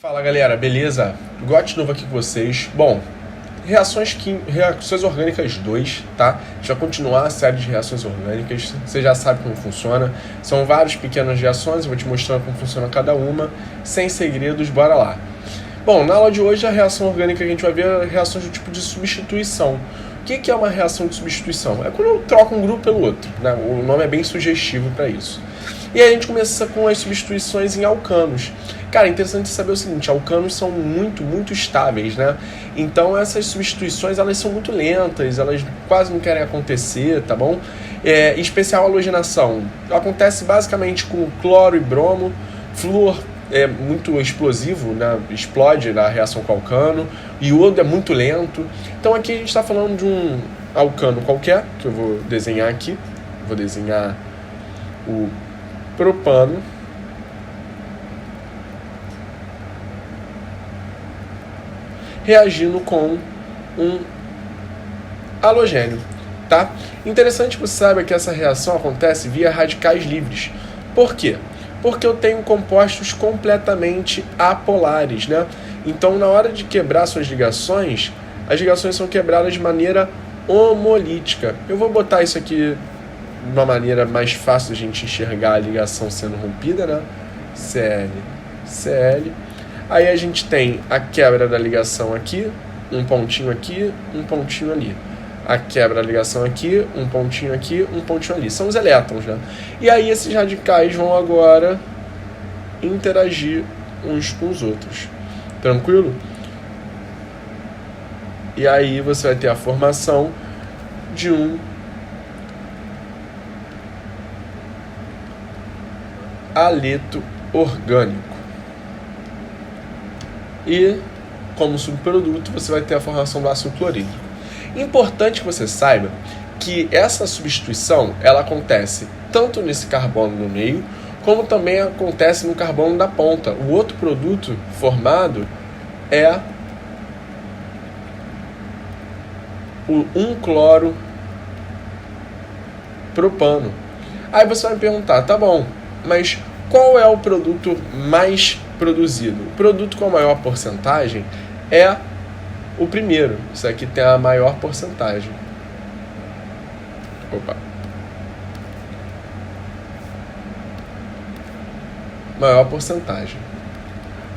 Fala galera, beleza? Got de novo aqui com vocês. Bom, reações orgânicas 2, tá? A gente vai continuar a série de reações orgânicas. Você já sabe como funciona. São várias pequenas reações, eu vou te mostrando como funciona cada uma. Sem segredos, bora lá. Bom, na aula de hoje a reação orgânica que a gente vai ver é reações do tipo de substituição. O que é uma reação de substituição? É quando eu troco um grupo pelo outro, né? O nome é bem sugestivo para isso. E aí a gente começa com as substituições em alcanos. Cara, é interessante saber o seguinte, alcanos são muito estáveis, né? Então essas substituições, elas são muito lentas, elas quase não querem acontecer, tá bom? Em especial a halogenação. Acontece basicamente com cloro e bromo, flúor é muito explosivo, né? Explode na reação com alcano, iodo é muito lento. Então aqui a gente está falando de um alcano qualquer, que eu vou desenhar aqui. Vou desenhar o propano. Reagindo com um halogênio, tá? Interessante que você saiba que essa reação acontece via radicais livres. Por quê? Porque eu tenho compostos completamente apolares, né? Então, na hora de quebrar suas ligações, as ligações são quebradas de maneira homolítica. Eu vou botar isso aqui de uma maneira mais fácil de a gente enxergar a ligação sendo rompida, né? Cl, Cl. Aí a gente tem a quebra da ligação aqui, um pontinho aqui, um pontinho ali. A quebra da ligação aqui, um pontinho aqui, um pontinho ali. São os elétrons, né? E aí esses radicais vão agora interagir uns com os outros. Tranquilo? E aí você vai ter a formação de um haleto orgânico. E, como subproduto, você vai ter a formação do ácido clorídrico. Importante que você saiba que essa substituição ela acontece tanto nesse carbono no meio, como também acontece no carbono da ponta. O outro produto formado é o 1-cloro-propano. Aí você vai me perguntar, tá bom, mas qual é o produto mais produzido? O produto com a maior porcentagem é o primeiro. Isso aqui tem a maior porcentagem. Opa. Maior porcentagem.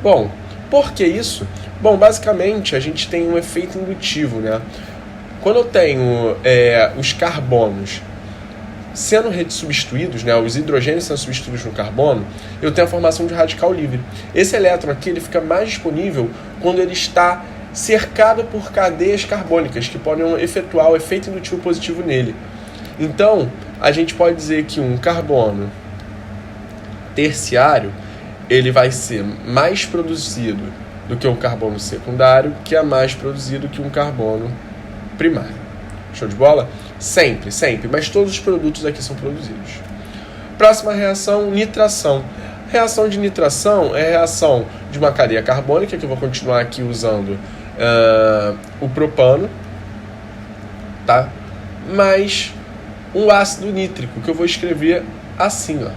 Bom, por que isso? Bom, basicamente a gente tem um efeito indutivo, né? Quando eu tenho os carbonos sendo substituídos, né, os hidrogênios sendo substituídos no carbono, eu tenho a formação de radical livre. Esse elétron aqui ele fica mais disponível quando ele está cercado por cadeias carbônicas que podem efetuar o efeito indutivo positivo nele. Então, a gente pode dizer que um carbono terciário ele vai ser mais produzido do que um carbono secundário, que é mais produzido que um carbono primário. Show de bola? Sempre, mas todos os produtos aqui são produzidos. Próxima reação, nitração. Reação de nitração é a reação de uma cadeia carbônica, que eu vou continuar aqui usando o propano, tá? Mais um ácido nítrico, que eu vou escrever assim, ó.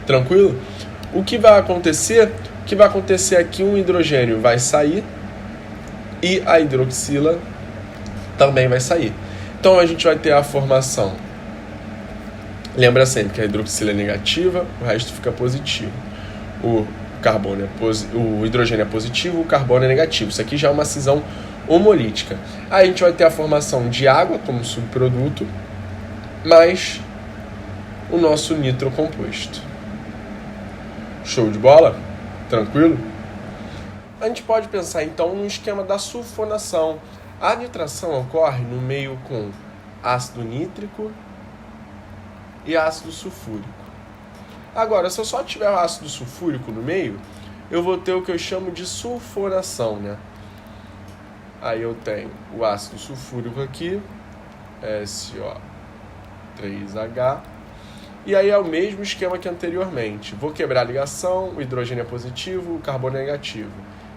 Tranquilo? O que vai acontecer? O que vai acontecer aqui, um hidrogênio vai sair, e a hidroxila também vai sair. Então a gente vai ter a formação. Lembra sempre que a hidroxila é negativa, o resto fica positivo. O hidrogênio é positivo, o carbono é negativo. Isso aqui já é uma cisão homolítica. Aí a gente vai ter a formação de água como subproduto, mais o nosso nitrocomposto. Show de bola? Tranquilo? A gente pode pensar então no esquema da sulfonação. A nitração ocorre no meio com ácido nítrico e ácido sulfúrico. Agora, se eu só tiver o ácido sulfúrico no meio, eu vou ter o que eu chamo de sulfonação, né? Aí eu tenho o ácido sulfúrico aqui, SO3H, e aí é o mesmo esquema que anteriormente. Vou quebrar a ligação, o hidrogênio é positivo, o carbono é negativo.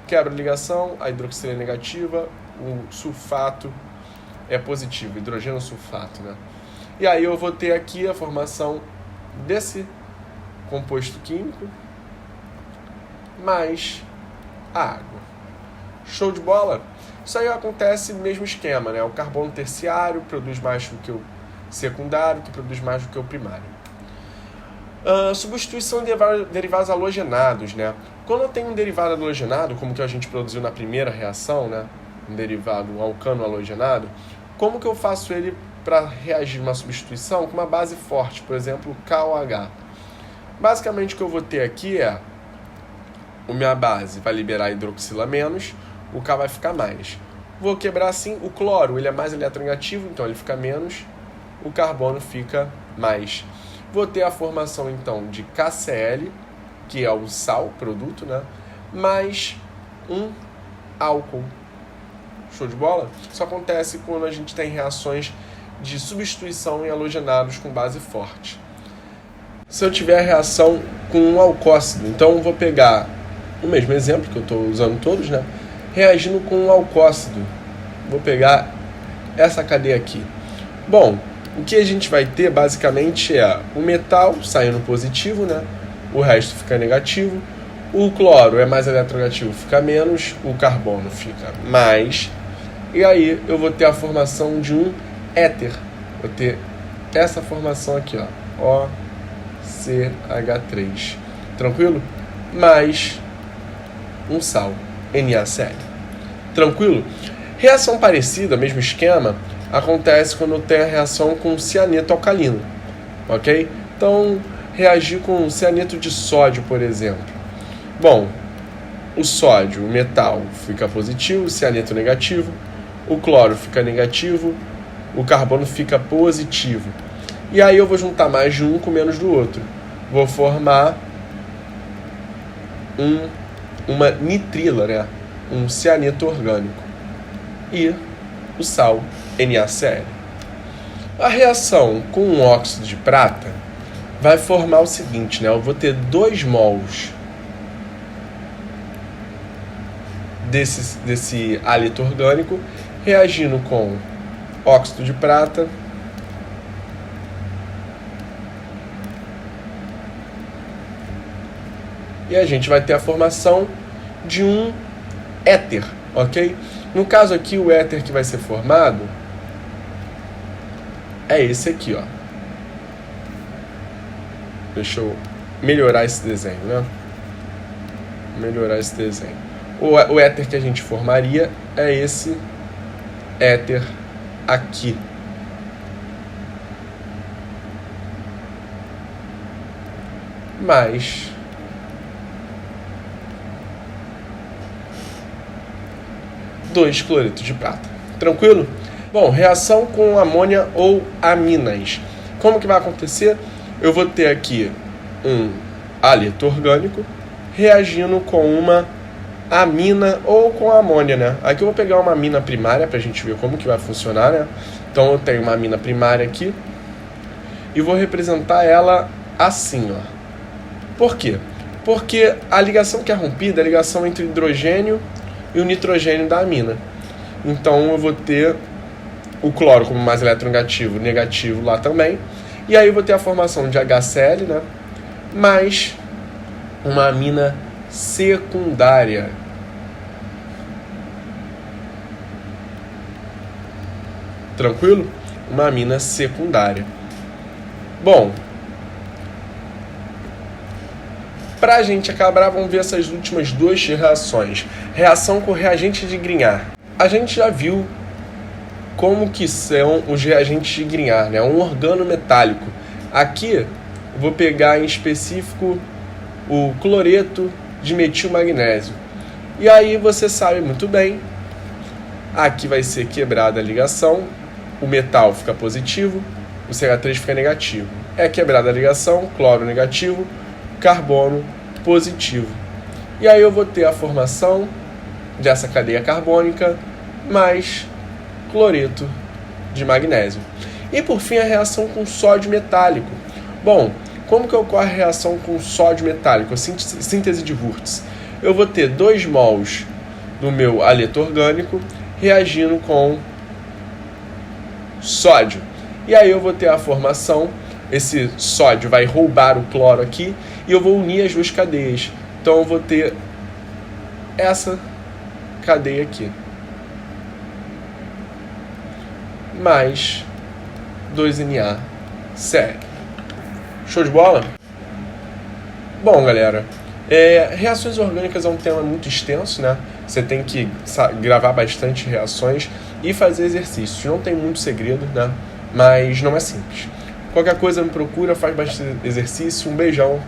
Quebra a ligação, a hidroxila é negativa, o sulfato é positivo, hidrogênio sulfato, né? E aí eu vou ter aqui a formação desse composto químico mais a água. Show de bola? Isso aí acontece no mesmo esquema, né? O carbono terciário produz mais do que o secundário, que produz mais do que o primário. Substituição de derivados halogenados, né? Quando eu tenho um derivado halogenado, como que a gente produziu na primeira reação, né? Um derivado, um alcano halogenado, como que eu faço ele para reagir uma substituição com uma base forte, por exemplo, KOH? Basicamente o que eu vou ter aqui é a minha base vai liberar hidroxila menos, o K vai ficar mais. Vou quebrar assim, o cloro ele é mais eletronegativo, então ele fica menos, o carbono fica mais. Vou ter a formação então de KCl, que é o sal, produto, né? Mais um álcool. Show de bola? Isso acontece quando a gente tem reações de substituição em halogenados com base forte. Se eu tiver reação com um alcócido, então eu vou pegar o mesmo exemplo que eu estou usando todos, né? Reagindo com um alcócido. Vou pegar essa cadeia aqui. Bom, o que a gente vai ter basicamente é o metal saindo positivo, né? O resto fica negativo. O cloro é mais eletronegativo, fica menos. O carbono fica mais. E aí eu vou ter a formação de um éter. Vou ter essa formação aqui, ó. OCH3. Tranquilo? Mais um sal, NaCl. Tranquilo? Reação parecida, mesmo esquema, acontece quando eu tenho a reação com cianeto alcalino. Ok? Então, reagir com cianeto de sódio, por exemplo. Bom, o sódio, o metal, fica positivo, o cianeto negativo, o cloro fica negativo, o carbono fica positivo. E aí eu vou juntar mais de um com menos do outro. Vou formar uma nitrila, né? Um cianeto orgânico. E o sal NaCl. A reação com um óxido de prata vai formar o seguinte, né? Eu vou ter 2 mols desse hálito orgânico reagindo com óxido de prata e a gente vai ter a formação de um éter, ok? No caso aqui, o éter que vai ser formado é esse aqui, ó. Deixa eu melhorar esse desenho, né? Melhorar esse desenho. O éter que a gente formaria é esse éter aqui. Mais dois cloretos de prata. Tranquilo? Bom, reação com amônia ou aminas. Como que vai acontecer? Eu vou ter aqui um hálito orgânico reagindo com uma amina ou com amônia, né? Aqui eu vou pegar uma amina primária pra gente ver como que vai funcionar, né? Então eu tenho uma amina primária aqui e vou representar ela assim, ó. Por quê? Porque a ligação que é rompida é a ligação entre o hidrogênio e o nitrogênio da amina. Então eu vou ter o cloro como mais eletronegativo, negativo lá também. E aí eu vou ter a formação de HCl, né? Mais uma amina secundária. Tranquilo? Uma amina secundária. Bom, para a gente acabar, vamos ver essas últimas 2 reações. Reação com reagente de Grignard. A gente já viu como que são os reagentes de Grignard, né? Um organometálico. Aqui eu vou pegar em específico o cloreto de metilmagnésio. E aí você sabe muito bem, aqui vai ser quebrada a ligação, o metal fica positivo, o CH3 fica negativo. É quebrada a ligação, cloro negativo, carbono positivo. E aí eu vou ter a formação dessa cadeia carbônica mais cloreto de magnésio. E por fim a reação com sódio metálico. Bom, como que ocorre a reação com sódio metálico, a síntese de Wurtz? Eu vou ter 2 mols do meu haleto orgânico reagindo com sódio. E aí eu vou ter a formação, esse sódio vai roubar o cloro aqui e eu vou unir as duas cadeias. Então eu vou ter essa cadeia aqui, mais 2Na série. Show de bola? Bom, galera, reações orgânicas é um tema muito extenso, né? Você tem que gravar bastante reações e fazer exercícios. Não tem muito segredo, né? Mas não é simples. Qualquer coisa me procura, faz bastante exercício. Um beijão.